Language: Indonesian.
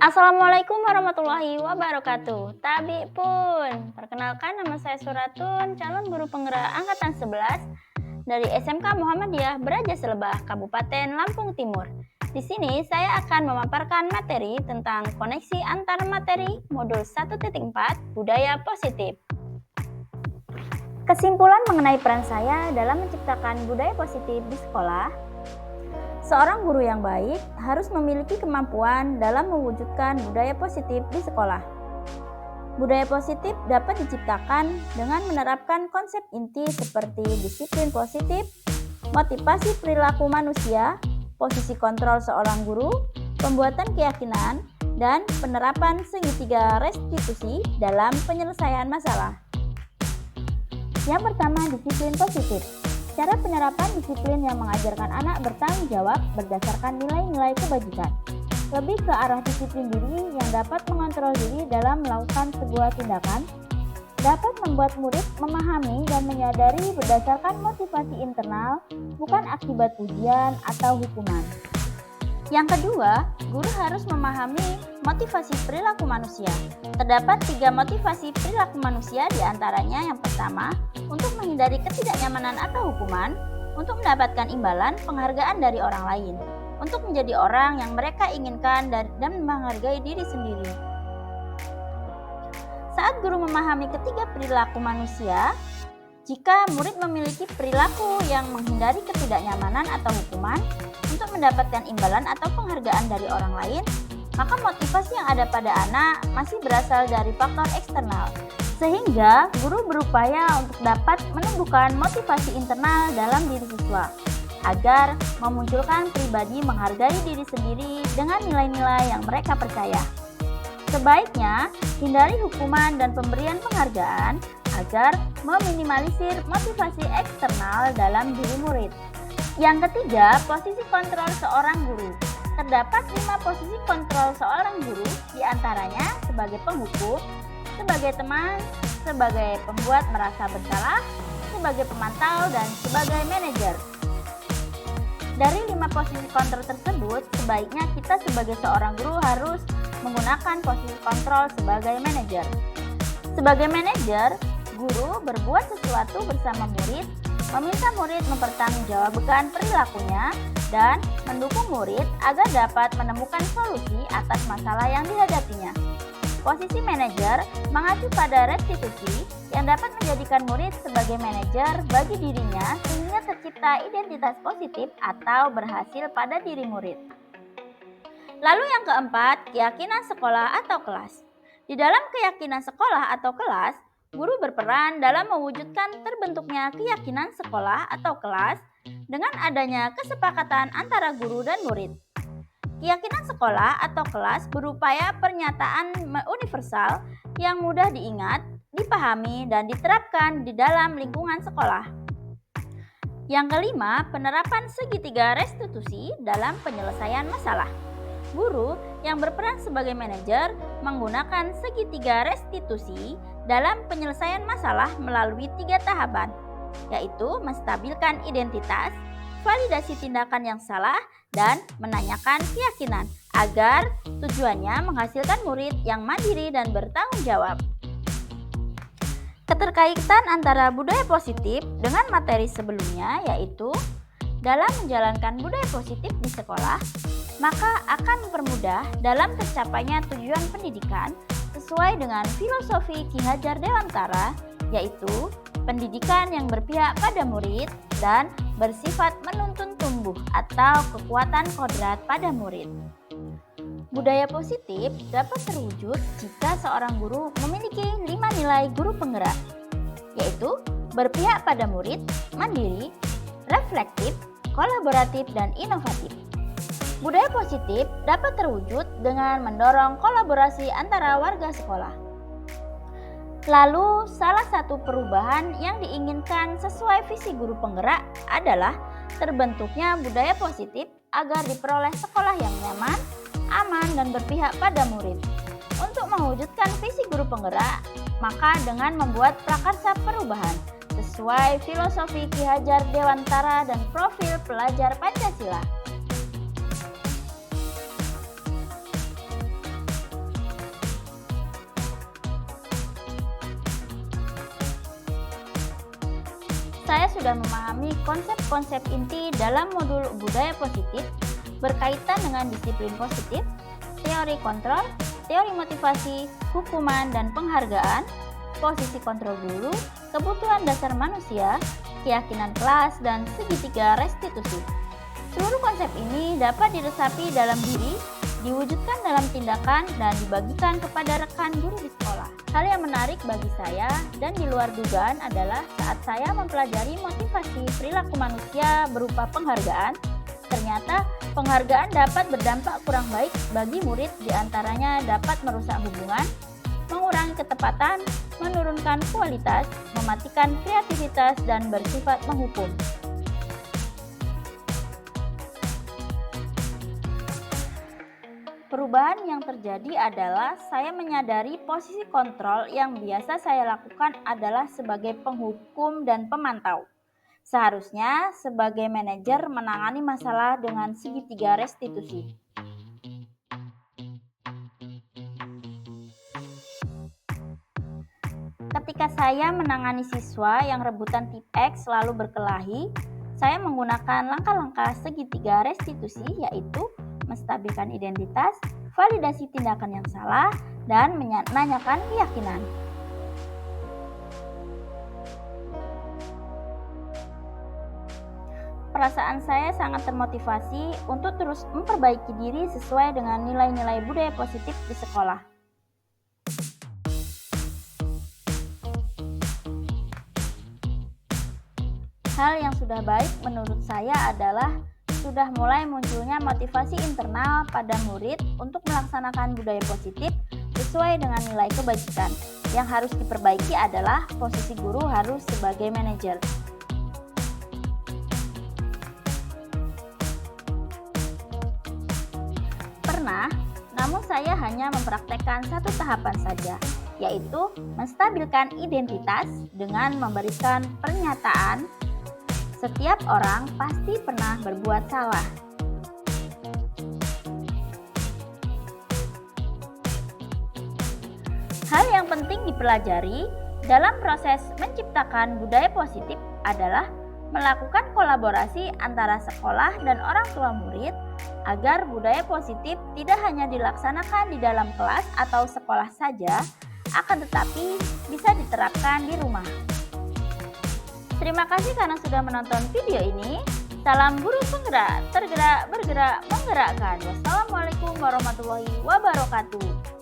Assalamualaikum warahmatullahi wabarakatuh. Tabi pun. Perkenalkan, nama saya Suratun, calon guru penggerak angkatan 11 dari SMK Muhammadiyah Braja Selebah, Kabupaten Lampung Timur. Di sini saya akan memaparkan materi tentang koneksi antar materi modul 1.4 budaya positif. Kesimpulan mengenai peran saya dalam menciptakan budaya positif di sekolah. Seorang guru yang baik harus memiliki kemampuan dalam mewujudkan budaya positif di sekolah. Budaya positif dapat diciptakan dengan menerapkan konsep inti seperti disiplin positif, motivasi perilaku manusia, posisi kontrol seorang guru, pembuatan keyakinan, dan penerapan segitiga restitusi dalam penyelesaian masalah. Yang pertama, disiplin positif. Cara penerapan disiplin yang mengajarkan anak bertanggung jawab berdasarkan nilai-nilai kebajikan. Lebih ke arah disiplin diri yang dapat mengontrol diri dalam melakukan sebuah tindakan, dapat membuat murid memahami dan menyadari berdasarkan motivasi internal, bukan akibat ujian atau hukuman. Yang kedua, guru harus memahami motivasi perilaku manusia. Terdapat 3 motivasi perilaku manusia, diantaranya yang pertama, untuk menghindari ketidaknyamanan atau hukuman, untuk mendapatkan imbalan penghargaan dari orang lain, untuk menjadi orang yang mereka inginkan dan menghargai diri sendiri. Saat guru memahami ketiga perilaku manusia, jika murid memiliki perilaku yang menghindari ketidaknyamanan atau hukuman untuk mendapatkan imbalan atau penghargaan dari orang lain, maka motivasi yang ada pada anak masih berasal dari faktor eksternal. Sehingga guru berupaya untuk dapat menumbuhkan motivasi internal dalam diri siswa agar memunculkan pribadi menghargai diri sendiri dengan nilai-nilai yang mereka percaya. Sebaiknya hindari hukuman dan pemberian penghargaan agar meminimalisir motivasi eksternal dalam diri murid. Yang ketiga, posisi kontrol seorang guru. Terdapat 5 posisi kontrol seorang guru, diantaranya sebagai penghukum, sebagai teman, sebagai pembuat merasa bersalah, sebagai pemantau, dan sebagai manajer. Dari 5 posisi kontrol tersebut, sebaiknya kita sebagai seorang guru harus menggunakan posisi kontrol sebagai manajer. Sebagai manajer, guru berbuat sesuatu bersama murid, meminta murid mempertanggungjawabkan perilakunya, dan mendukung murid agar dapat menemukan solusi atas masalah yang dihadapinya. Posisi manajer mengacu pada restitusi yang dapat menjadikan murid sebagai manajer bagi dirinya sehingga tercipta identitas positif atau berhasil pada diri murid. Lalu yang keempat, keyakinan sekolah atau kelas. Di dalam keyakinan sekolah atau kelas, guru berperan dalam mewujudkan terbentuknya keyakinan sekolah atau kelas dengan adanya kesepakatan antara guru dan murid. Keyakinan sekolah atau kelas berupaya pernyataan universal yang mudah diingat, dipahami, dan diterapkan di dalam lingkungan sekolah. Yang kelima, penerapan segitiga restitusi dalam penyelesaian masalah. Guru yang berperan sebagai manajer menggunakan segitiga restitusi dalam penyelesaian masalah melalui 3 tahapan, yaitu menstabilkan identitas, validasi tindakan yang salah, dan menanyakan keyakinan agar tujuannya menghasilkan murid yang mandiri dan bertanggung jawab. Keterkaitan antara budaya positif dengan materi sebelumnya, yaitu dalam menjalankan budaya positif di sekolah, maka akan mempermudah dalam tercapainya tujuan pendidikan sesuai dengan filosofi Ki Hajar Dewantara, yaitu pendidikan yang berpihak pada murid dan bersifat menuntun tumbuh atau kekuatan kodrat pada murid. Budaya positif dapat terwujud jika seorang guru memiliki 5 nilai guru penggerak, yaitu berpihak pada murid, mandiri, reflektif, kolaboratif, dan inovatif. Budaya positif dapat terwujud dengan mendorong kolaborasi antara warga sekolah. Lalu, salah satu perubahan yang diinginkan sesuai visi guru penggerak adalah terbentuknya budaya positif agar diperoleh sekolah yang nyaman, aman, dan berpihak pada murid. Untuk mewujudkan visi guru penggerak, maka dengan membuat prakarsa perubahan sesuai filosofi Ki Hajar Dewantara dan profil pelajar Pancasila. saya sudah memahami konsep-konsep inti dalam modul budaya positif berkaitan dengan disiplin positif, teori kontrol, teori motivasi, hukuman dan penghargaan, posisi kontrol guru, kebutuhan dasar manusia, keyakinan kelas, dan segitiga restitusi. Seluruh konsep ini dapat diresapi dalam diri, diwujudkan dalam tindakan, dan dibagikan kepada rekan guru di sekolah. Hal yang menarik bagi saya dan di luar dugaan adalah saat saya mempelajari motivasi perilaku manusia berupa penghargaan, ternyata penghargaan dapat berdampak kurang baik bagi murid, diantaranya dapat merusak hubungan, mengurangi ketepatan, menurunkan kualitas, mematikan kreativitas, dan bersifat menghukum. Perubahan yang terjadi adalah saya menyadari posisi kontrol yang biasa saya lakukan adalah sebagai penghukum dan pemantau. Seharusnya sebagai manajer menangani masalah dengan segitiga restitusi. Ketika saya menangani siswa yang rebutan tip X lalu berkelahi, saya menggunakan langkah-langkah segitiga restitusi, yaitu menstabilkan identitas, validasi tindakan yang salah, dan menanyakan keyakinan. Perasaan saya sangat termotivasi untuk terus memperbaiki diri sesuai dengan nilai-nilai budaya positif di sekolah. Hal yang sudah baik menurut saya adalah sudah mulai munculnya motivasi internal pada murid untuk melaksanakan budaya positif sesuai dengan nilai kebajikan. Yang harus diperbaiki adalah posisi guru harus sebagai manajer. Pernah, namun saya hanya mempraktekkan satu tahapan saja, yaitu menstabilkan identitas dengan memberikan pernyataan setiap orang pasti pernah berbuat salah. Hal yang penting dipelajari dalam proses menciptakan budaya positif adalah melakukan kolaborasi antara sekolah dan orang tua murid agar budaya positif tidak hanya dilaksanakan di dalam kelas atau sekolah saja, akan tetapi bisa diterapkan di rumah. Terima kasih karena sudah menonton video ini. Salam guru penggerak, tergerak, bergerak, menggerakkan. Wassalamualaikum warahmatullahi wabarakatuh.